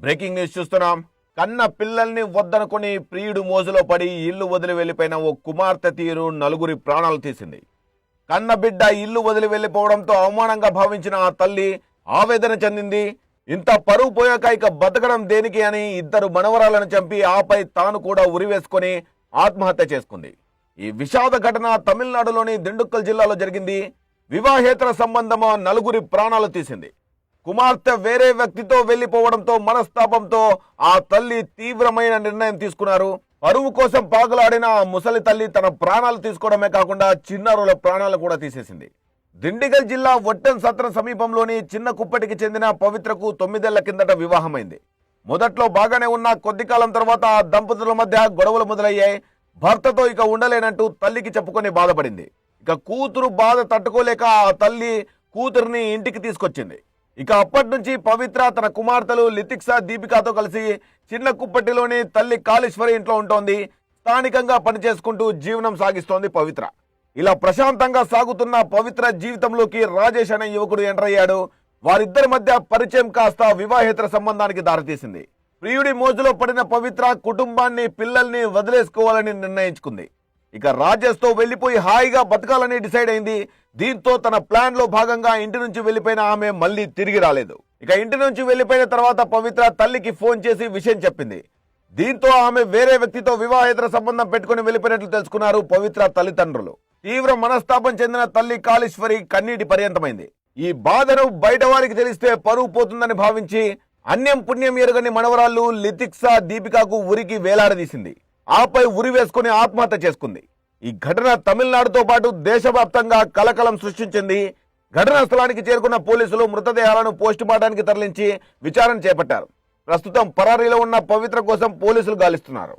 Breaking news చూస్తున్నాం. కన్న పిల్లల్ని వద్దనుకొని ప్రియుడు మోజులో పడి ఇల్లు వదిలి వెళ్లిపోయిన ఓ కుమార్తె తీరు నలుగురి ప్రాణాలు తీసింది. కన్న బిడ్డ ఇల్లు వదిలి వెళ్లిపోవడంతో అవమానంగా భావించిన ఆ తల్లి ఆవేదన చెందింది. ఇంత పరువు పోయాక ఇక బతకడం దేనికి అని ఇద్దరు మనవరాలను చంపి ఆపై తాను కూడా ఉరివేసుకొని ఆత్మహత్య చేసుకుంది. ఈ విషాద ఘటన తమిళనాడులోని దిండుక్కల్ జిల్లాలో జరిగింది. వివాహేతర సంబంధం నలుగురి ప్రాణాలు తీసింది. కుమార్తె వేరే వ్యక్తితో వెళ్లిపోవడంతో మనస్తాపంతో ఆ తల్లి తీవ్రమైన నిర్ణయం తీసుకున్నారు. పరువు కోసం పాకులాడిన ఆ ముసలి తల్లి తన ప్రాణాలు తీసుకోవడమే కాకుండా చిన్నారుల ప్రాణాలు కూడా తీసేసింది. దిండిగల్ జిల్లా వట్టెన్ సత్రం సమీపంలోని చిన్న కుప్పటికి చెందిన పవిత్రకు 9 ఏళ్ల కిందట వివాహమైంది. మొదట్లో బాగానే ఉన్న కొద్ది కాలం తర్వాత ఆ దంపతుల మధ్య గొడవలు మొదలయ్యాయి. భర్తతో ఇక ఉండలేనంటూ తల్లికి చెప్పుకొని బాధపడింది. ఇక కూతురు బాధ తట్టుకోలేక ఆ తల్లి కూతురిని ఇంటికి తీసుకొచ్చింది. ఇక అప్పటి నుంచి పవిత్ర తన కుమార్తెలు లితిక్సా, దీపికాతో కలిసి చిన్న కుప్పటిలోని తల్లి కాళేశ్వరి ఇంట్లో ఉంటోంది. స్థానికంగా పనిచేసుకుంటూ జీవనం సాగిస్తోంది పవిత్ర. ఇలా ప్రశాంతంగా సాగుతున్న పవిత్ర జీవితంలోకి రాజేష్ అనే యువకుడు ఎంటర్ అయ్యాడు. వారిద్దరి మధ్య పరిచయం కాస్త వివాహేతర సంబంధానికి దారితీసింది. ప్రియుడి మోజులో పడిన పవిత్ర కుటుంబాన్ని, పిల్లల్ని వదిలేసుకోవాలని నిర్ణయించుకుంది. ఇక రాజేష్ తో వెళ్లిపోయి హాయిగా బతకాలని డిసైడ్ అయింది. దీంతో తన ప్లాన్ లో భాగంగా ఇంటి నుంచి వెళ్లిపోయిన ఆమె మళ్ళీ తిరిగి రాలేదు. ఇక ఇంటి నుంచి వెళ్లిపోయిన తర్వాత పవిత్ర తల్లికి ఫోన్ చేసి విషయం చెప్పింది. దీంతో ఆమె వేరే వ్యక్తితో వివాహేతర సంబంధం పెట్టుకుని వెళ్లిపోయినట్లు తెలుసుకున్నారు పవిత్ర తల్లిదండ్రులు. తీవ్ర మనస్తాపం చెందిన తల్లి కాళేశ్వరి కన్నీటి పర్యంతమైంది. ఈ బాధను బయట వారికి తెలిస్తే పరువు పోతుందని భావించి అన్యం పుణ్యం ఎరుగని మనవరాళ్లు లితిక్సా, దీపికాకు ఉరికి వేలాడదీసింది. ఆపై ఉరి వేసుకుని ఆత్మహత్య చేసుకుంది. ఈ ఘటన తమిళనాడుతో పాటు దేశవ్యాప్తంగా కలకలం సృష్టించింది. ఘటనా స్థలానికి చేరుకున్న పోలీసులు మృతదేహాలను పోస్టుమార్టానికి తరలించి విచారణ చేపట్టారు. ప్రస్తుతం పరారీలో ఉన్న పవిత్ర కోసం పోలీసులు గాలిస్తున్నారు.